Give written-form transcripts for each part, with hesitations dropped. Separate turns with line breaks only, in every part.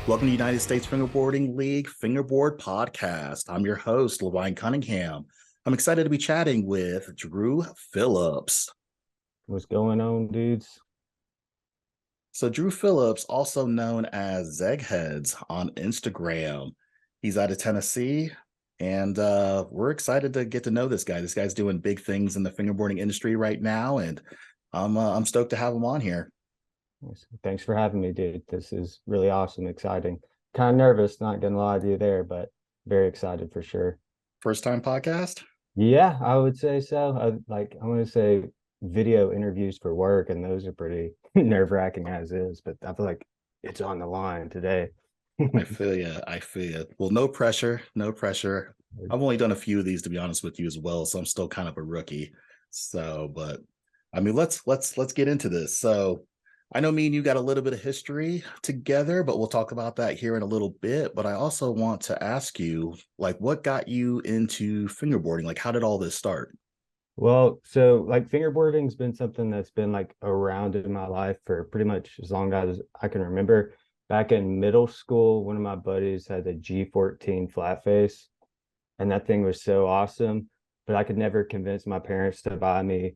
Welcome to United States Fingerboarding League Fingerboard Podcast. I'm your host, Levine Cunningham. I'm excited to be chatting with Drew Phillips.
What's going on, dudes?
So Drew Phillips, also known as Zeg Heads on Instagram. He's out of Tennessee, and we're excited to get to know this guy. This guy's doing big things in the fingerboarding industry right now, and I'm stoked to have him on here.
Thanks for having me, dude. This is really awesome, exciting. Kind of nervous, not gonna lie to you there, but very excited for sure.
First time podcast?
Yeah, I would say so. I want to say video interviews for work, and those are pretty nerve-wracking as is, but I feel like it's on the line today.
I feel you. I feel you. Well, no pressure. No pressure. I've only done a few of these, to be honest with you, as well. So I'm still kind of a rookie. So, but I mean, let's get into this. So I know me and you got a little bit of history together, but we'll talk about that here in a little bit. But I also want to ask you, like, what got you into fingerboarding? Like, how did all this start?
Well, so like fingerboarding's been something that's been like around in my life for pretty much as long as I can remember. Back in middle school, one of my buddies had a G14 flat face, and that thing was so awesome, but I could never convince my parents to buy me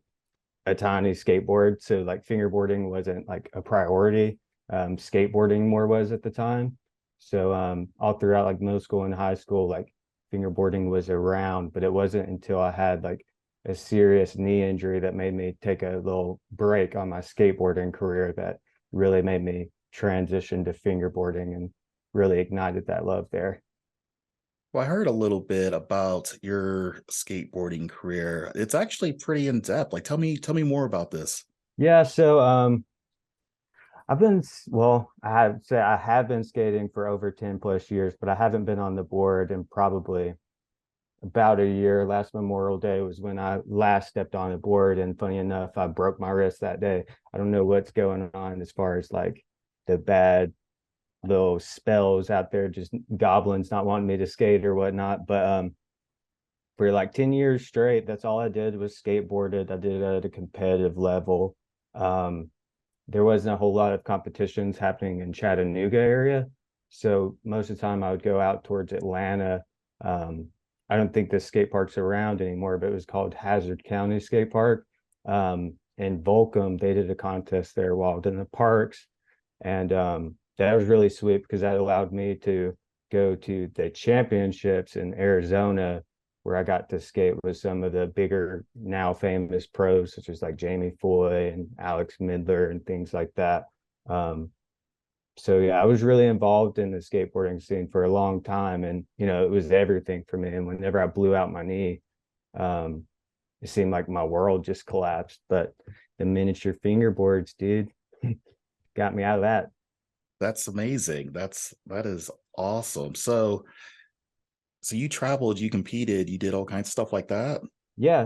a tiny skateboard. So like fingerboarding wasn't like a priority. Skateboarding more was at the time. So all throughout like middle school and high school, like fingerboarding was around, but it wasn't until I had like a serious knee injury that made me take a little break on my skateboarding career that really made me transition to fingerboarding and really ignited that love there.
Well, I heard a little bit about your skateboarding career. It's actually pretty in depth. Like, tell me more about this.
Yeah, so I've been, well, I have been skating for over 10 plus years, but I haven't been on the board in probably about a year. Last Memorial Day was when I last stepped on a board. And funny enough, I broke my wrist that day. I don't know what's going on as far as like the bad little spells out there, just goblins not wanting me to skate or whatnot. But for like 10 years straight, that's all I did was skateboarded. I did it at a competitive level. Um, there wasn't a whole lot of competitions happening in Chattanooga area. So most of the time I would go out towards Atlanta. Um, I don't think the skate park's around anymore, but it was called Hazard County Skate Park. In Volcom, they did a contest there while in the parks. And that was really sweet because that allowed me to go to the championships in Arizona, where I got to skate with some of the bigger, now famous pros, such as like Jamie Foy and Alex Midler and things like that. Um, so yeah, I was really involved in the skateboarding scene for a long time, and it was everything for me. And whenever I blew out my knee, um, it seemed like my world just collapsed. But the miniature fingerboards, dude, got me out of that.
That's amazing. That is awesome. So you traveled, you competed, you did all kinds of stuff like that.
Yeah,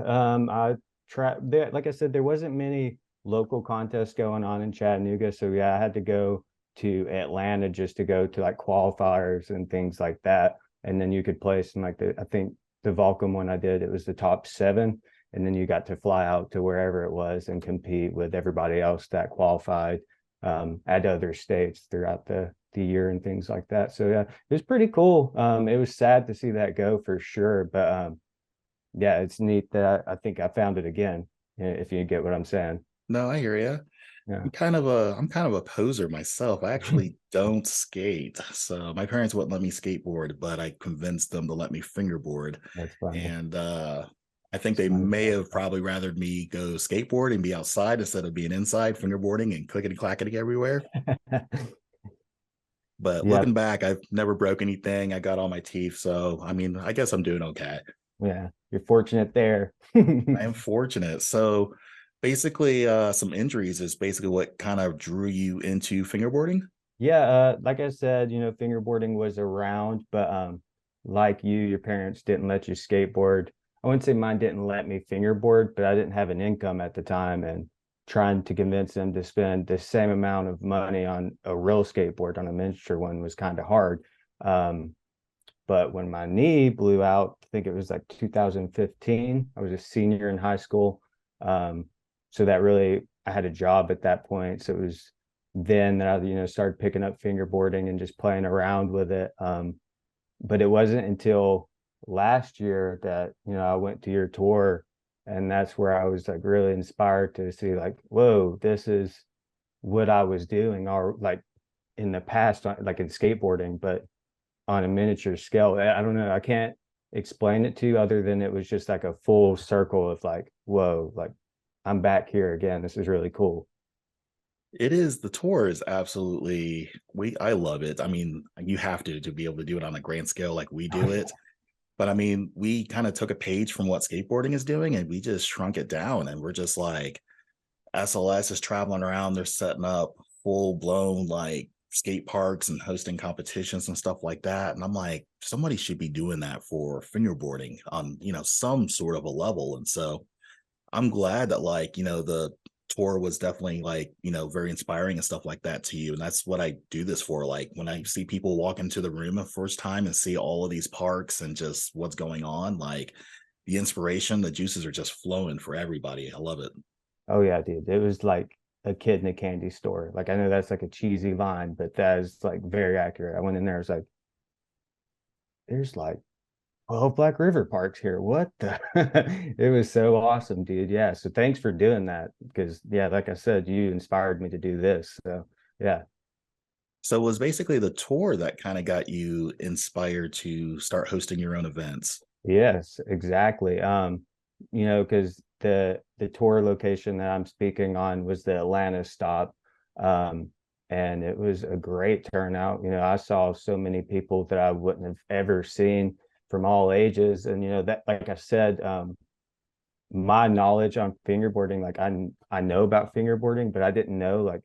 I tried there. Like I said, there wasn't many local contests going on in Chattanooga, so yeah, I had to go to Atlanta just to go to like qualifiers and things like that. And then you could place in like I think the Volcom one I did, it was the top seven, and then you got to fly out to wherever it was and compete with everybody else that qualified at other states throughout the year and things like that. So yeah, it was pretty cool. It was sad to see that go for sure, but yeah, it's neat that I think I found it again, if you get what I'm saying.
No, I hear you.
Yeah,
I'm kind of a poser myself. I actually don't skate. So my parents wouldn't let me skateboard, but I convinced them to let me fingerboard.
that's funny.
And I think
It's
they
funny.
may have probably rather me go skateboard and be outside instead of being inside fingerboarding and clickety clackety everywhere. But
Yeah,
looking back, I've never broke anything. I got all my teeth. So I mean, I guess I'm doing okay.
yeah, you're fortunate there.
I am fortunate. So basically, some injuries is basically what kind of drew you into fingerboarding.
Yeah, like I said, fingerboarding was around, but like your parents didn't let you skateboard. I wouldn't say mine didn't let me fingerboard, but I didn't have an income at the time, and trying to convince them to spend the same amount of money on a real skateboard on a miniature one was kind of hard. Um, but when my knee blew out, I think it was like 2015, I was a senior in high school. So that really, I had a job at that point. So it was then I, started picking up fingerboarding and just playing around with it. But it wasn't until last year that, I went to your tour, and that's where I was like really inspired to see like, whoa, this is what I was doing, or like in the past, like in skateboarding, but on a miniature scale. I don't know. I can't explain it to you other than it was just like a full circle of like, whoa, like I'm back here again. This is really cool.
It is, the tour is absolutely, I love it. I mean, you have to be able to do it on a grand scale like we
Oh
do
yeah.
it. But I mean, we kind of took a page from what skateboarding is doing and we just shrunk it down, and we're just like, SLS is traveling around, they're setting up full blown like skate parks and hosting competitions and stuff like that. And I'm like, somebody should be doing that for fingerboarding on, some sort of a level. And so I'm glad that, like, the tour was definitely like, very inspiring and stuff like that to you. And that's what I do this for. Like when I see people walk into the room the first time and see all of these parks and just what's going on, like the inspiration, the juices are just flowing for everybody. I love it.
Oh yeah, dude. It was like a kid in a candy store. Like I know that's like a cheesy line, but that is like very accurate. I went in there, I was like, there's like 12 Black River parks here. What the? It was so awesome, dude. Yeah. So thanks for doing that. Because yeah, like I said, you inspired me to do this. So yeah.
So it was basically the tour that kind of got you inspired to start hosting your own events.
Yes, exactly. Because the tour location that I'm speaking on was the Atlanta stop. Um, and it was a great turnout. I saw so many people that I wouldn't have ever seen from all ages. And that, like I said, my knowledge on fingerboarding, like I know about fingerboarding, but I didn't know like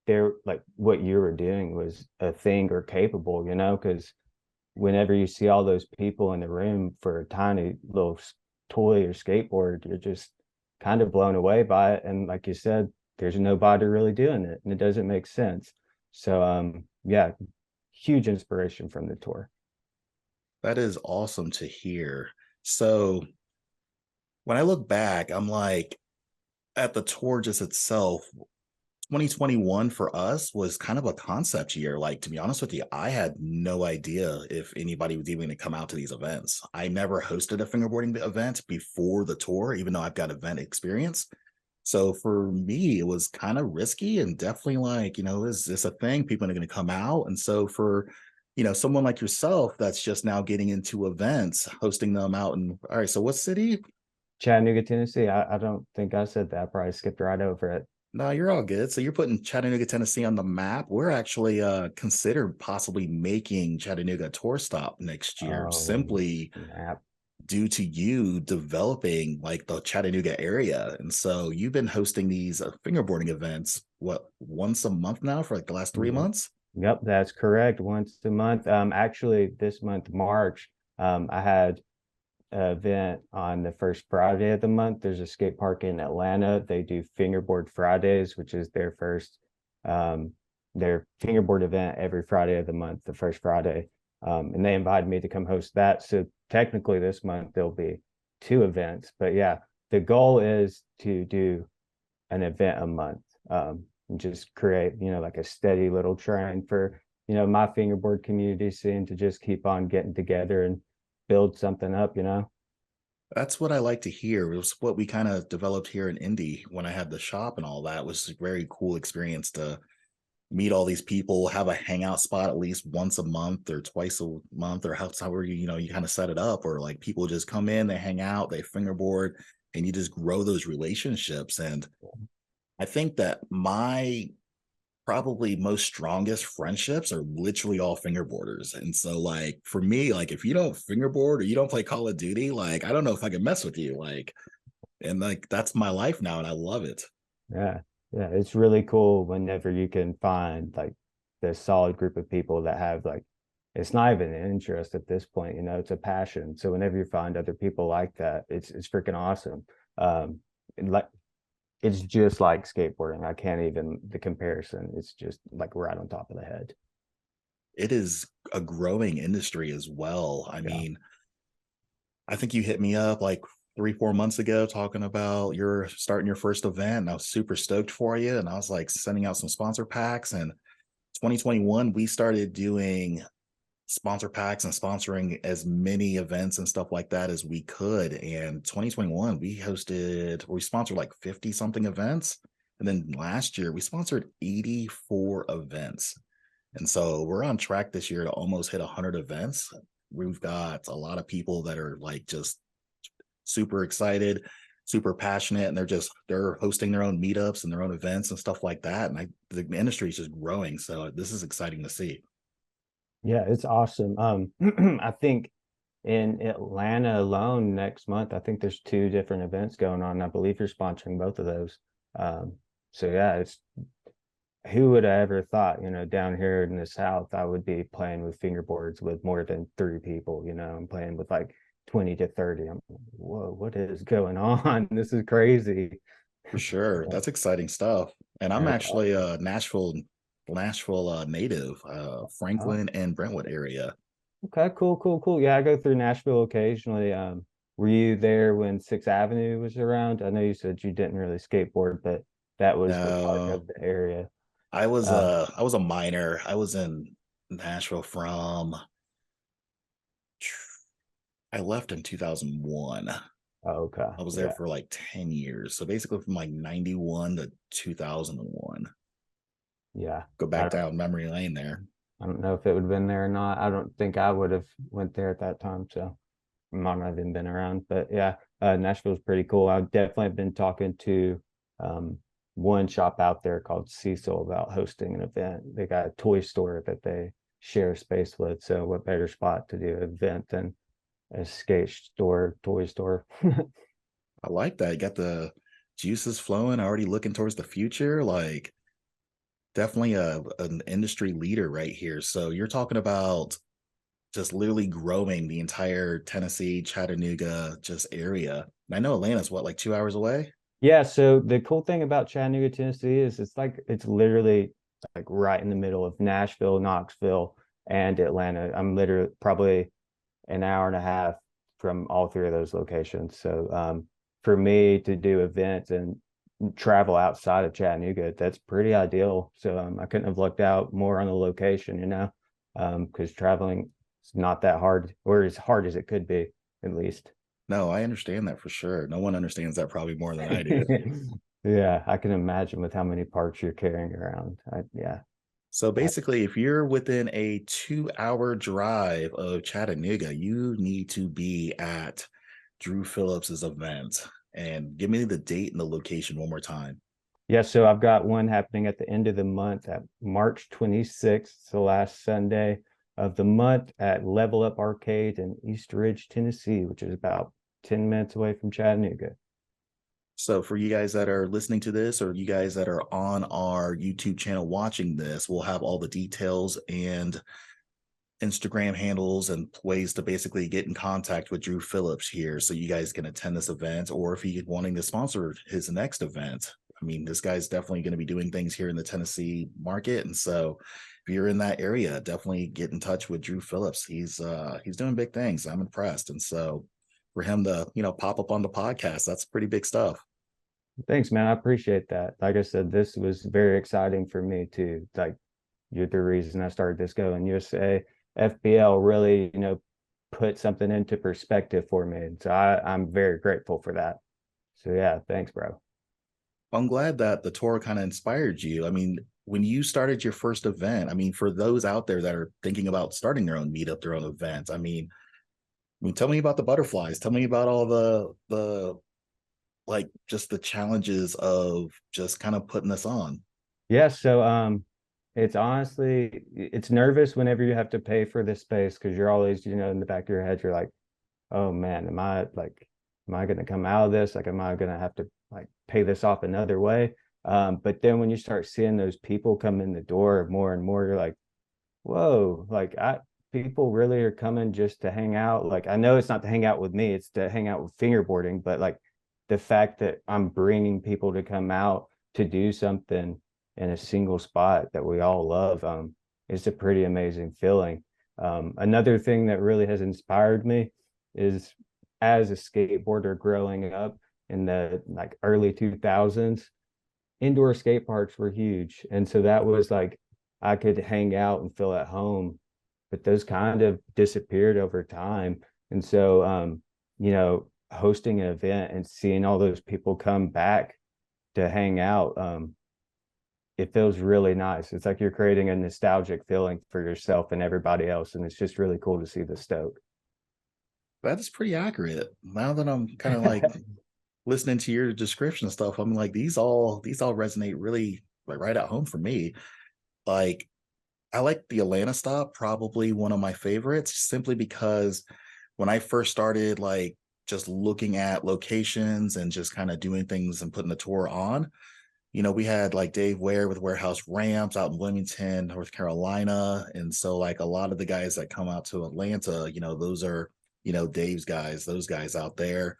there like what you were doing was a thing or capable, because whenever you see all those people in the room for a tiny little toy or skateboard, you're just kind of blown away by it. And like you said, there's nobody really doing it, and it doesn't make sense. So yeah, huge inspiration from the tour.
That is awesome to hear. So when I look back, I'm like, at the tour just itself, 2021 for us was kind of a concept year. Like, to be honest with you, I had no idea if anybody was even going to come out to these events. I never hosted a fingerboarding event before the tour, even though I've got event experience. So for me, it was kind of risky and definitely like, is this a thing? People are going to come out. And so for, someone like yourself that's just now getting into events, hosting them out in, all right, so what city?
Chattanooga, Tennessee. I don't think I said that. I probably skipped right over it.
No, you're all good. So you're putting Chattanooga, Tennessee on the map. We're actually considered possibly making Chattanooga a tour stop next year,
Oh,
simply
snap.
due to you developing like the Chattanooga area. And so you've been hosting these fingerboarding events, what, once a month now for like the last 3 months?
Yep, that's correct. Once a month. Actually, this month, March, I had an event on the first Friday of the month. There's a skate park in Atlanta. They do Fingerboard Fridays, which is um, their fingerboard event every Friday of the month, the first Friday. And they invited me to come host that. So technically, this month there'll be two events. But yeah, the goal is to do an event a month. And just create, like a steady little train for, my fingerboard community scene to just keep on getting together and build something up.
That's what I like to hear. It was what we kind of developed here in Indy when I had the shop and all that. It was a very cool experience to meet all these people, have a hangout spot at least once a month or twice a month, or however you kind of set it up, or like people just come in, they hang out, they fingerboard, and you just grow those relationships. And I think that my probably most strongest friendships are literally all fingerboarders. And so like for me, like if you don't fingerboard or you don't play Call of Duty, like I don't know if I can mess with you. Like, and like that's my life now and I love it.
Yeah. Yeah. It's really cool whenever you can find like this solid group of people that have like, it's not even an interest at this point, it's a passion. So whenever you find other people like that, it's freaking awesome. And like it's just like skateboarding. I can't even the comparison. It's just like right on top of the head.
It is a growing industry as well. I
Yeah.
mean, I think you hit me up like 3-4 months ago talking about you're starting your first event. And I was super stoked for you. And I was like sending out some sponsor packs. And 2021, we started doing sponsor packs and sponsoring as many events and stuff like that as we could. And 2021, we sponsored like 50 something events. And then last year, we sponsored 84 events. And so we're on track this year to almost hit 100 events. We've got a lot of people that are like just super excited, super passionate, and they're hosting their own meetups and their own events and stuff like that. And the industry is just growing. So this is exciting to see.
Yeah, it's awesome. I think in Atlanta alone next month, I think there's two different events going on. I believe you're sponsoring both of those. So yeah, it's who would have ever thought, down here in the South, I would be playing with fingerboards with more than 3 people, I'm playing with like 20 to 30. I'm like, whoa, what is going on? This is crazy.
For sure.
Yeah,
That's exciting stuff. And I'm
that's
actually
awesome.
a Nashville native,
Oh,
Franklin and Brentwood area.
okay, cool, cool, cool. Yeah, I go through Nashville occasionally. Were you there when Sixth Avenue was around? I know you said you didn't really skateboard, but that was the part
No,
of the area.
I
Uh,
I was a minor. I was in Nashville from I left in 2001.
okay,
I was there
yeah,
for like 10 years. So basically from like 91 to 2001.
yeah.
Go
I
back
don't,
down memory lane there.
I don't know if it would have been there or not. I don't think I would have went there at that time, so might not have even been around. But yeah, Nashville's pretty cool. I've definitely been talking to um, one shop out there called Cecil about hosting an event. They got a toy store that they share space with. So what better spot to do an event than a skate store, toy store?
I like that. You got the juices flowing, already looking towards the future. Like definitely an industry leader right here. So you're talking about just literally growing the entire Tennessee, Chattanooga just area. And I know Atlanta's what, like 2 hours away?
Yeah, so the cool thing about Chattanooga, Tennessee is it's literally like right in the middle of Nashville, Knoxville, and Atlanta. I'm literally probably an hour and a half from all three of those locations. So for me to do events and travel outside of Chattanooga, that's pretty ideal. So I couldn't have lucked out more on the location, because traveling is not that hard, or as hard as it could be, at least.
No, I understand that for sure. No one understands that probably more than I do.
Yeah, I can imagine with how many parts you're carrying around. Yeah.
So
I,
basically, if you're within a 2 hour drive of Chattanooga, you need to be at Drew Phillips's event. And give me the date and the location one more time.
yeah, so I've got one happening at the end of the month at March 26th, the last Sunday of the month at Level Up Arcade in East Ridge, Tennessee, which is about 10 minutes away from Chattanooga.
So for you guys that are listening to this, or you guys that are on our YouTube channel watching this, we'll have all the details and Instagram handles and ways to basically get in contact with Drew Phillips here so you guys can attend this event, or if you're wanting to sponsor his next event. I mean, this guy's definitely going to be doing things here in the Tennessee market. And so if you're in that area, definitely get in touch with Drew Phillips. He's doing big things. I'm impressed. And so for him to, pop up on the podcast, that's pretty big stuff.
Thanks, man. I appreciate that. Like I said, this was very exciting for me too. Like you're the reason I started this going. USA FBL really, put something into perspective for me. And so I'm very grateful for that. So yeah, thanks, bro.
I'm glad that the tour kind of inspired you. I mean, when you started your first event, I mean, for those out there that are thinking about starting their own meetup, their own event, I mean, tell me about the butterflies. Tell me about all the like just the challenges of just kind of putting this on.
Yeah, so it's honestly it's nervous whenever you have to pay for this space because you're always, in the back of your head, you're like, oh man, am I gonna come out of this? Like, am I gonna have to like pay this off another way? But then when you start seeing those people come in the door more and more, you're like, whoa, like people really are coming just to hang out. Like I know it's not to hang out with me, it's to hang out with fingerboarding, but like the fact that I'm bringing people to come out to do something in a single spot that we all love, is a pretty amazing feeling. Another thing that really has inspired me is as a skateboarder growing up in the like early 2000s, indoor skate parks were huge. And so that was like, I could hang out and feel at home, but those kind of disappeared over time. And so, hosting an event and seeing all those people come back to hang out, it feels really nice. It's like you're creating a nostalgic feeling for yourself and everybody else. And it's just really cool to see the stoke.
That is pretty accurate. Now that I'm kind of like listening to your description and stuff, I'm like, these all resonate really like right at home for me. Like, I like the Atlanta stop, probably one of my favorites, simply because when I first started like just looking at locations and just kind of doing things and putting the tour on, we had like Dave Ware with Warehouse Ramps out in Wilmington, North Carolina. And so like a lot of the guys that come out to Atlanta, those are, Dave's guys, those guys out there.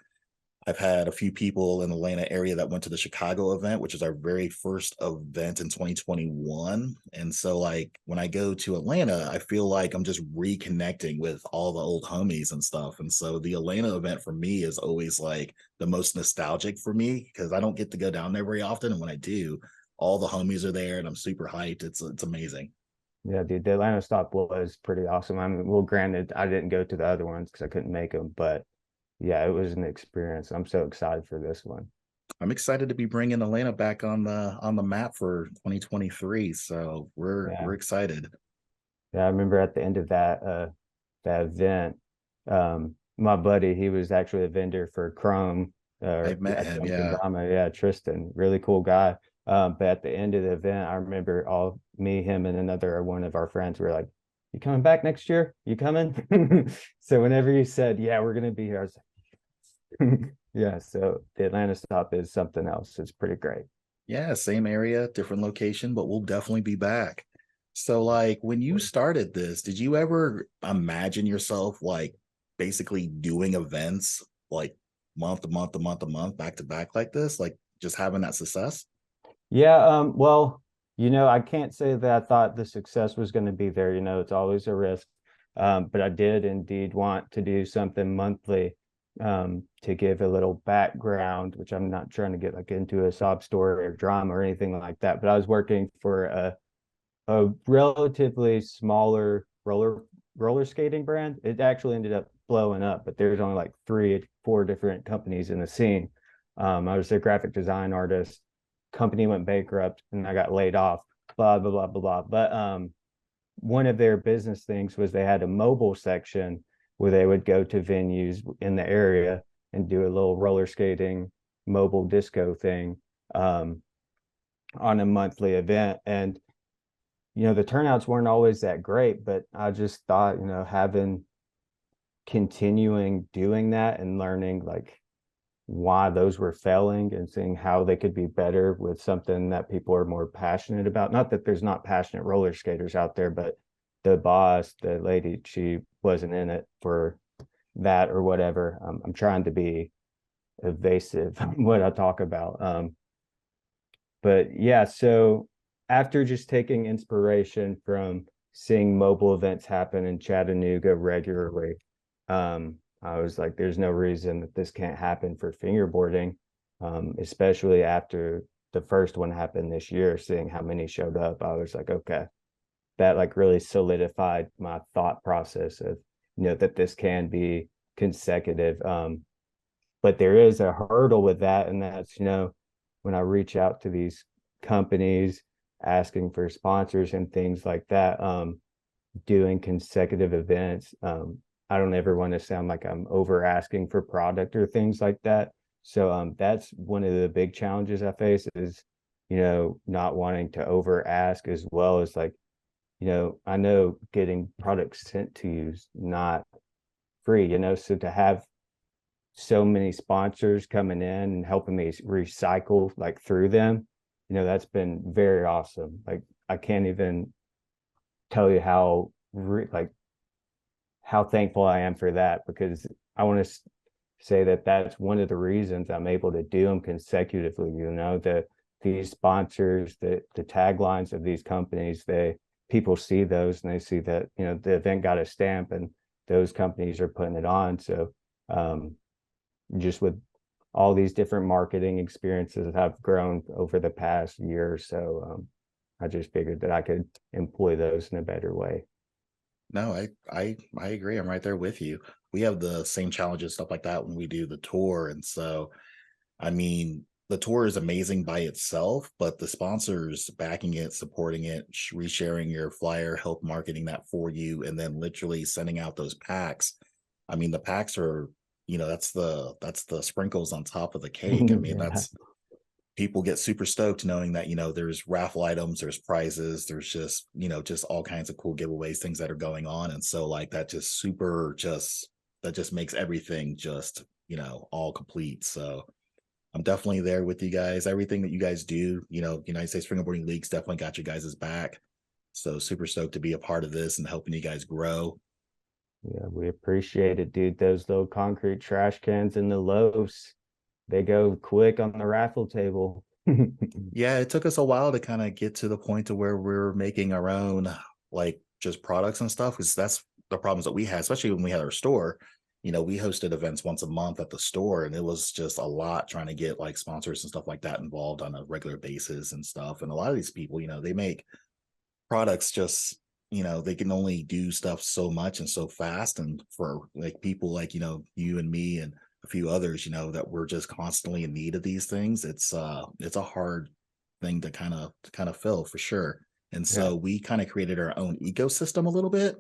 I've had a few people in the Atlanta area that went to the Chicago event, which is our very first event in 2021. And so, like, when I go to Atlanta, I feel like I'm just reconnecting with all the old homies and stuff. And so, the Atlanta event for me is always like the most nostalgic for me because I don't get to go down there very often. And when I do, all the homies are there and I'm super hyped. It's amazing.
Yeah, dude, the Atlanta stop was pretty awesome. I mean, well, granted, I didn't go to the other ones because I couldn't make them, but yeah, it was an experience. I'm so excited for this one.
I'm excited to be bringing Atlanta back on the map for 2023. So
Yeah,
we're excited.
yeah. I remember at the end of that event, my buddy, he was actually a vendor for Chrome,
I've met
at
him.
Dunkin'
Yeah.
Drama. Yeah, Tristan, really cool guy. But at the end of the event, I remember all me, him, and another one of our friends were like, "You coming back next year? You coming?" So whenever he said, "Yeah, we're gonna be here," I was like, "Yeah." So the Atlanta stop is something else. It's pretty great.
Yeah, same area, different location, but we'll definitely be back. So, like, when you started this, did you ever imagine yourself like basically doing events like month to month to month to month, back to back like this, like just having that success?
Yeah, well, I can't say that I thought the success was going to be there. It's always a risk. But I did indeed want to do something monthly, to give a little background, which I'm not trying to get like into a sob story or drama or anything like that. But I was working for a relatively smaller roller skating brand. It actually ended up blowing up, but there's only like 3 4 different companies in the scene. I was a graphic design artist. Company went bankrupt and I got laid off, blah blah blah blah blah. But one of their business things was they had a mobile section where they would go to venues in the area and do a little roller skating mobile disco thing, um, on a monthly event. And the turnouts weren't always that great, but I just thought, having continuing doing that and learning like why those were failing and seeing how they could be better with something that people are more passionate about. Not that there's not passionate roller skaters out there, but the boss, the lady, she wasn't in it for that or whatever. I'm trying to be evasive what I talk about. But yeah, so after just taking inspiration from seeing mobile events happen in Chattanooga regularly, I was like, there's no reason that this can't happen for fingerboarding, especially after the first one happened this year, seeing how many showed up. I was like, okay, that like really solidified my thought process of, that this can be consecutive. But there is a hurdle with that, and that's, when I reach out to these companies asking for sponsors and things like that, doing consecutive events, I don't ever want to sound like I'm over asking for product or things like that. So that's one of the big challenges I face is, not wanting to over ask, as well as like, I know getting products sent to you is not free, so to have so many sponsors coming in and helping me recycle like through them, that's been very awesome. Like, I can't even tell you like how thankful I am for that, because I want to say that that's one of the reasons I'm able to do them consecutively. That these sponsors, the taglines of these companies, people see those and they see that, the event got a stamp and those companies are putting it on. So just with all these different marketing experiences I've grown over the past year or so, I just figured that I could employ those in a better way.
No, I agree. I'm right there with you. We have the same challenges, stuff like that when we do the tour. And so, I mean, the tour is amazing by itself, but the sponsors backing it, supporting it, resharing your flyer, help marketing that for you, and then literally sending out those packs. I mean, the packs are, that's the sprinkles on top of the cake. I mean,
Yeah.
that's people get super stoked knowing that there's raffle items, there's prizes, there's just just all kinds of cool giveaways, things that are going on. And so like that just super just that just makes everything just all complete. So I'm definitely there with you guys. Everything that you guys do, United States Fingerboarding League's definitely got you guys' back. So super stoked to be a part of this and helping you guys grow.
Yeah, we appreciate it, dude. Those little concrete trash cans and the loaves, they go quick on the raffle table.
Yeah, it took us a while to kind of get to the point to where we're making our own like just products and stuff, because that's the problems that we had, especially when we had our store. We hosted events once a month at the store, and it was just a lot trying to get like sponsors and stuff like that involved on a regular basis and stuff. And a lot of these people, they make products just they can only do stuff so much and so fast. And for like people like you and me and a few others that we're just constantly in need of these things, it's a hard thing to kind of fill for sure. And
Yeah.
so we kind of created our own ecosystem a little bit.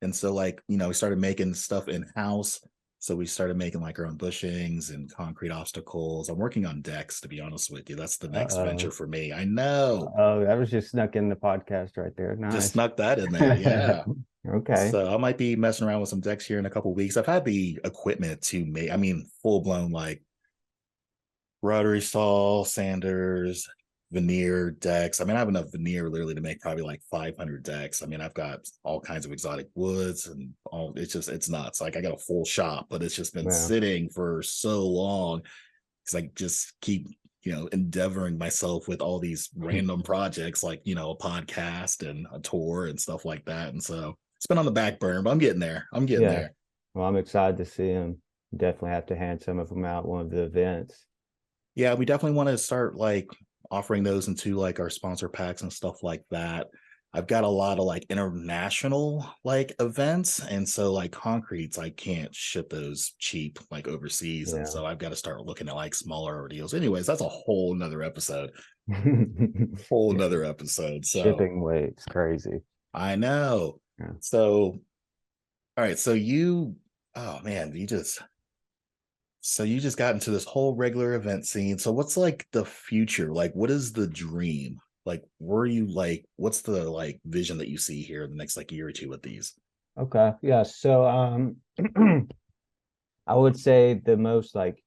And so like we started making stuff in house. So we started making like our own bushings and concrete obstacles. I'm working on decks, to be honest with you. That's the next venture
Uh-oh.
for me. I know.
Oh, that was just snuck in the podcast right there.
Just
Nice.
snuck that in there. Yeah.
Okay.
So I might be messing around with some decks here in a couple weeks. I've had the equipment to make, I mean, full blown like rotary saw, sanders, veneer decks. I mean, I have enough veneer literally to make probably like 500 decks. I mean, I've got all kinds of exotic woods and all. It's nuts. Like I got a full shop, but it's just been
Yeah.
sitting for so long because I just keep endeavoring myself with all these random projects like a podcast and a tour and stuff like that. And so it's been on the back burner, but I'm getting there. I'm getting
Yeah.
there.
Well, I'm excited to see him. Definitely have to hand some of them out one of the events.
Yeah, we definitely want to start like offering those into like our sponsor packs and stuff like that. I've got a lot of like international like events, and so like concretes I can't ship those cheap like overseas, and
Yeah.
so I've got to start looking at like smaller deals. Anyways, that's a whole nother episode. Whole
Yeah.
nother episode. So
Shipping weights crazy.
I know.
Yeah.
So all right, so oh man, you just got into this whole regular event scene. So what's like the future? Like what is the dream? Like where you like what's the like vision that you see here in the next like year or two with these?
Okay. Yeah. So I would say the most like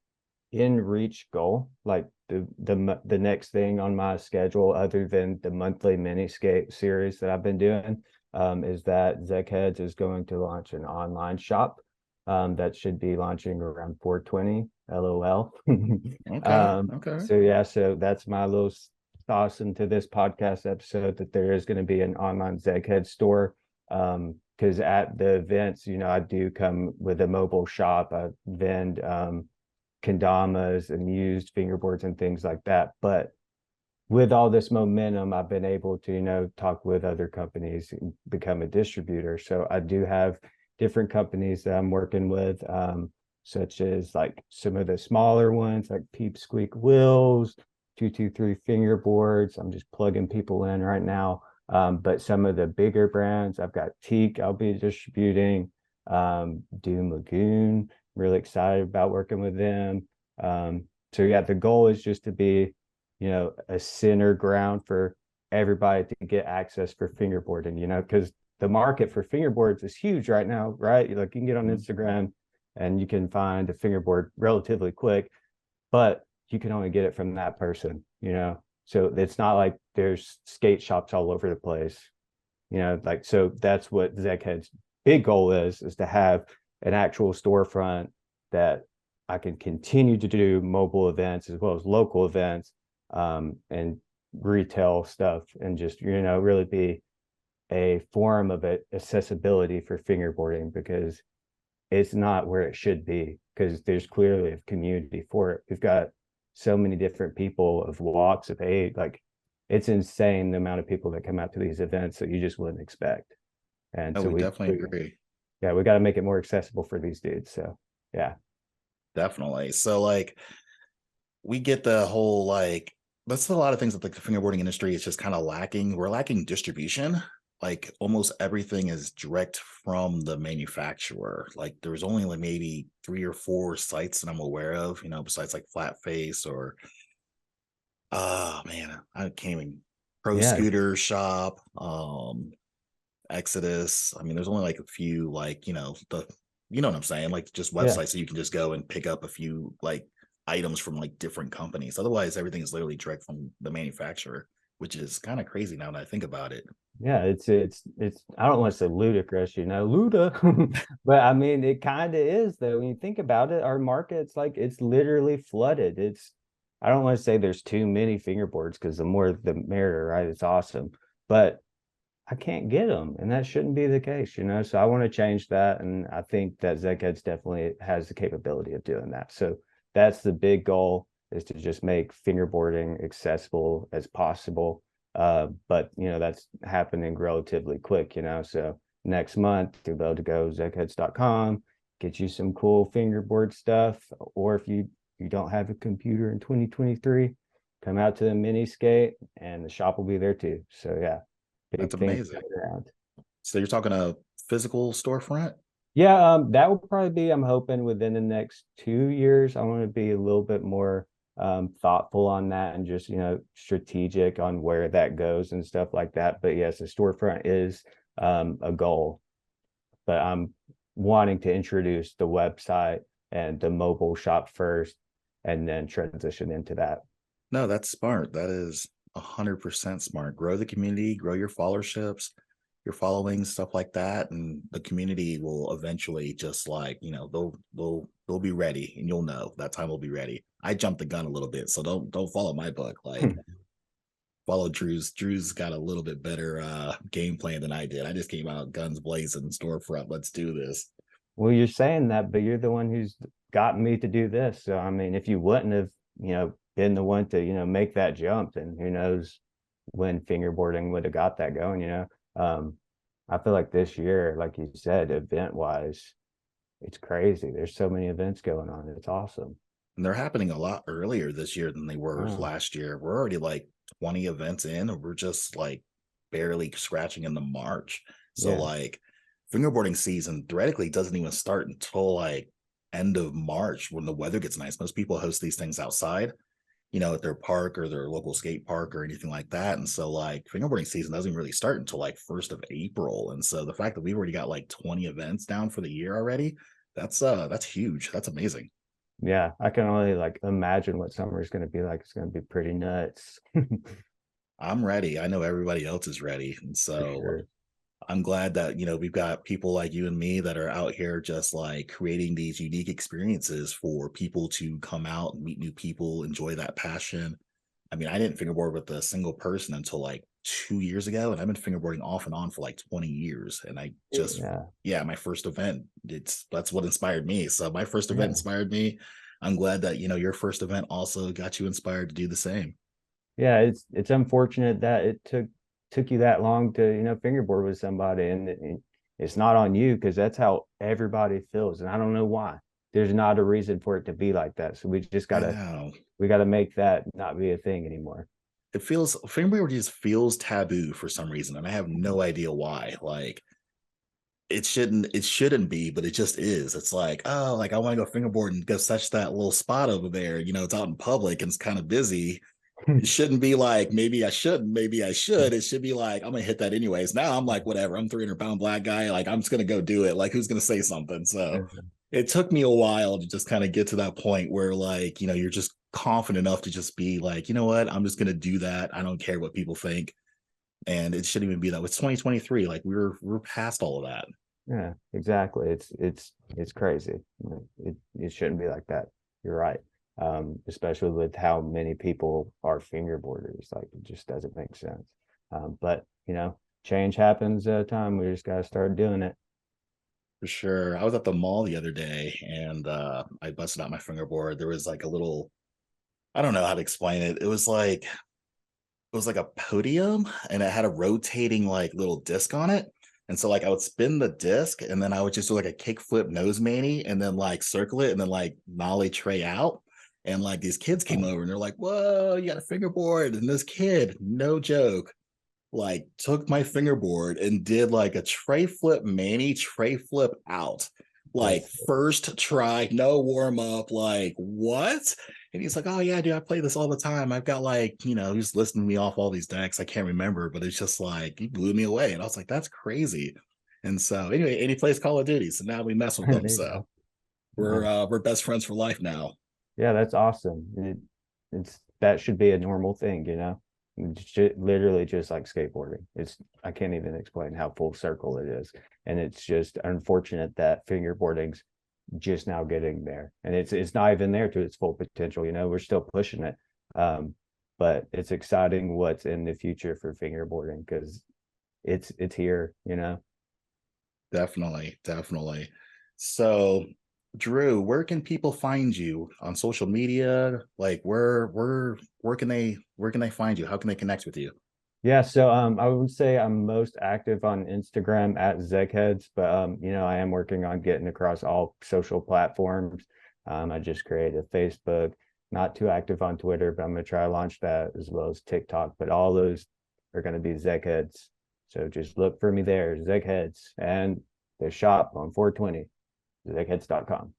in reach goal, like the next thing on my schedule, other than the monthly mini skate series that I've been doing, is that Zegheads is going to launch an online shop that should be launching around 420. LOL.
Okay. Okay.
So yeah, so that's my little toss into this podcast episode that there is going to be an online Zeghead store. Because at the events, I do come with a mobile shop. I vend kendamas and used fingerboards and things like that. But with all this momentum, I've been able to, talk with other companies and become a distributor. So I do have different companies that I'm working with, such as like some of the smaller ones like Peep Squeak Wheels, 223 Fingerboards. I'm just plugging people in right now. But some of the bigger brands, I've got Teak, I'll be distributing, Doom Lagoon, really excited about working with them. So yeah, the goal is just to be, a center ground for everybody to get access for fingerboarding, because the market for fingerboards is huge right now, right? Like you can get on Instagram and you can find a fingerboard relatively quick, but you can only get it from that person. So it's not like there's skate shops all over the place, like, so that's what Zeghead's big goal is to have an actual storefront that I can continue to do mobile events as well as local events, and retail stuff, and just, really be a forum of accessibility for fingerboarding, because it's not where it should be because there's clearly a community for it. We've got so many different people of walks of age. Like, it's insane the amount of people that come out to these events that you just wouldn't expect. And
Oh,
so
we definitely agree.
yeah, we got to make it more accessible for these dudes. So yeah.
Definitely. So like we get the whole like that's a lot of things that like the fingerboarding industry is just kind of lacking. We're lacking distribution. Like almost everything is direct from the manufacturer. Like there's only like maybe 3 or 4 sites that I'm aware of, besides like Flat Face or oh man, I can't even Pro
Yeah.
Scooter Shop, Exodus. I mean, there's only like a few like, you know what I'm saying? Like just
Yeah.
websites that you can just go and pick up a few like items from like different companies. Otherwise, everything is literally direct from the manufacturer, which is kind of crazy now that I think about it.
Yeah, it's I don't want to say ludicrous, Luda, but I mean it kind of is though. When you think about it, our market's like it's literally flooded. It's I don't want to say there's too many fingerboards because the more the merrier, right? It's awesome, but I can't get them, and that shouldn't be the case. So I want to change that, and I think that Zegheads definitely has the capability of doing that. So that's the big goal, is to just make fingerboarding accessible as possible. But that's happening relatively quick. So next month you'll be able to go zegheads.com, get you some cool fingerboard stuff, or if you don't have a computer in 2023, come out to the mini skate, and the shop will be there too. So yeah.
That's
Big things
amazing.
coming around.
So you're talking a physical storefront?
Yeah, that will probably be, I'm hoping within the next 2 years. I want to be a little bit more thoughtful on that and just, strategic on where that goes and stuff like that. But yes, the storefront is a goal. But I'm wanting to introduce the website and the mobile shop first and then transition into that.
No, that's smart. That is 100% smart. Grow the community, grow your followerships, your following, stuff like that, and the community will eventually just like they'll be ready, and you'll know that time will be ready. I jumped the gun a little bit, so don't follow my book. Like follow Drew's. Drew's got a little bit better game plan than I did. I just came out guns blazing, storefront. Let's do this.
Well, you're saying that, but you're the one who's gotten me to do this. So, I mean, if you wouldn't have, been the one to, make that jump, then who knows when fingerboarding would have got that going. I feel like this year, like you said, event wise, it's crazy. There's so many events going on. It's awesome.
And they're happening a lot earlier this year than they were
Oh,
last year. We're already like 20 events in, and we're just like barely scratching in the March. So
yeah.
like fingerboarding season theoretically doesn't even start until like end of March when the weather gets nice. Most people host these things outside, at their park or their local skate park or anything like that. And so like fingerboarding season doesn't really start until like 1st of April. And so the fact that we've already got like 20 events down for the year already, that's huge. That's amazing.
Yeah. I can only like imagine what summer is going to be like. It's going to be pretty nuts.
I'm ready. I know everybody else is ready. And
For
so
sure.
I'm glad that, we've got people like you and me that are out here just like creating these unique experiences for people to come out and meet new people, enjoy that passion. I mean, I didn't fingerboard with a single person until like 2 years ago, and I've been fingerboarding off and on for like 20 years. And I just,
Yeah.
yeah, my first event, that's what inspired me. So my first event
Yeah.
inspired me. I'm glad that, your first event also got you inspired to do the same.
Yeah, it's unfortunate that it took you that long to fingerboard with somebody, and it's not on you because that's how everybody feels, and I don't know why. There's not a reason for it to be like that, so
I know.
we gotta make that not be a thing anymore.
It feels fingerboard just feels taboo for some reason, and I have no idea why. Like it shouldn't be, but it just is. It's like, oh, like I want to go fingerboard and go touch that little spot over there. It's out in public and it's kind of busy. It shouldn't be like maybe I shouldn't, maybe I should. It should be like I'm gonna hit that anyways. Now I'm like, whatever. I'm 300-pound black guy. Like I'm just gonna go do it. Like who's gonna say something? So it took me a while to just kind of get to that point where like you're just confident enough to just be like, you know what, I'm just gonna do that. I don't care what people think, and it shouldn't even be that. It's 2023. Like we're past all of that.
Yeah, exactly. It's crazy. It shouldn't be like that. You're right. Especially with how many people are fingerboarders. Like it just doesn't make sense. But change happens at a time. We just gotta start doing it.
For sure. I was at the mall the other day and I busted out my fingerboard. There was like a little, I don't know how to explain it. It was like a podium and it had a rotating like little disc on it. And so like I would spin the disc and then I would just do like a kickflip nose mani and then like circle it and then like nollie tray out. And like these kids came over and they're like, whoa, you got a fingerboard. And this kid, no joke, like took my fingerboard and did like a tray flip mani, tray flip out. Like
That's
first try, no warm up, like what? And he's like, oh yeah, dude, I play this all the time. I've got like, he's listing me off all these decks. I can't remember, but it's just like he blew me away. And I was like, that's crazy. And so anyway, and he plays Call of Duty. So now we mess with
there
them.
you
So
go. Nice.
we're best friends for life now.
Yeah, that's awesome. It's that should be a normal thing, It's literally just like skateboarding. It's I can't even explain how full circle it is, and it's just unfortunate that fingerboarding's just now getting there, and it's not even there to its full potential. We're still pushing it, but it's exciting what's in the future for fingerboarding because it's here.
Definitely, definitely. So, Drew, where can people find you on social media? Like, where can they find you? How can they connect with you?
Yeah, so I would say I'm most active on Instagram at Zegheads, but I am working on getting across all social platforms. I just created a Facebook, not too active on Twitter, but I'm gonna try to launch that as well as TikTok. But all those are gonna be Zegheads. So just look for me there, Zegheads, and the shop on 420, zegheads.com.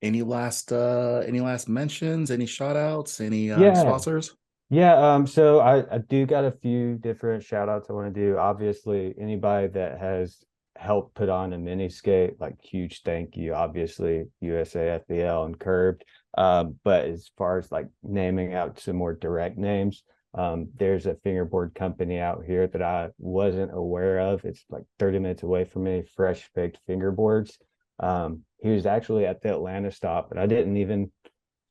Any last mentions, any shout outs, any
Yeah,
sponsors?
Yeah, so I do got a few different shout outs I want to do. Obviously, anybody that has helped put on a mini skate, like huge thank you. Obviously, USAFBL and Curved. But as far as like naming out some more direct names, there's a fingerboard company out here that I wasn't aware of. It's like 30 minutes away from me, Fresh Baked Fingerboards. He was actually at the Atlanta stop, but I didn't even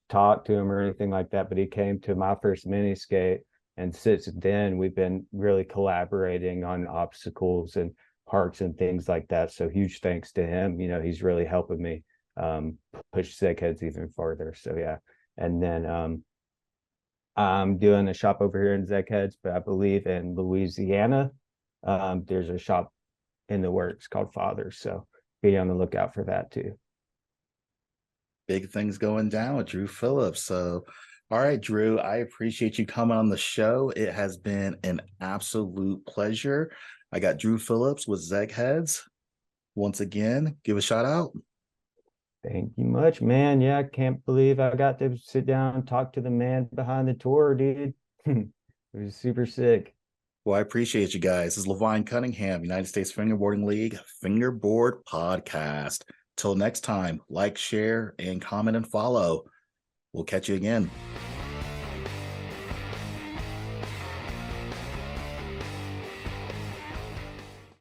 talk to him or anything like that, but he came to my first mini skate. And since then, we've been really collaborating on obstacles and parks and things like that. So huge thanks to him. He's really helping me push Zegheads even farther. So yeah. And then I'm doing a shop over here in Zegheads, but I believe in Louisiana, there's a shop in the works called Fathers. So be on the lookout for that too.
Big things going down with Drew Phillips. So, all right, Drew, I appreciate you coming on the show. It has been an absolute pleasure. I got Drew Phillips with Zeg Heads. Once again, give a shout out.
Thank you much, man. Yeah, I can't believe I got to sit down and talk to the man behind the tour, dude. It was super sick.
Well, I appreciate you guys. This is Levine Cunningham, United States Fingerboarding League Fingerboard Podcast. Till next time, like, share, and comment and follow. We'll catch you again.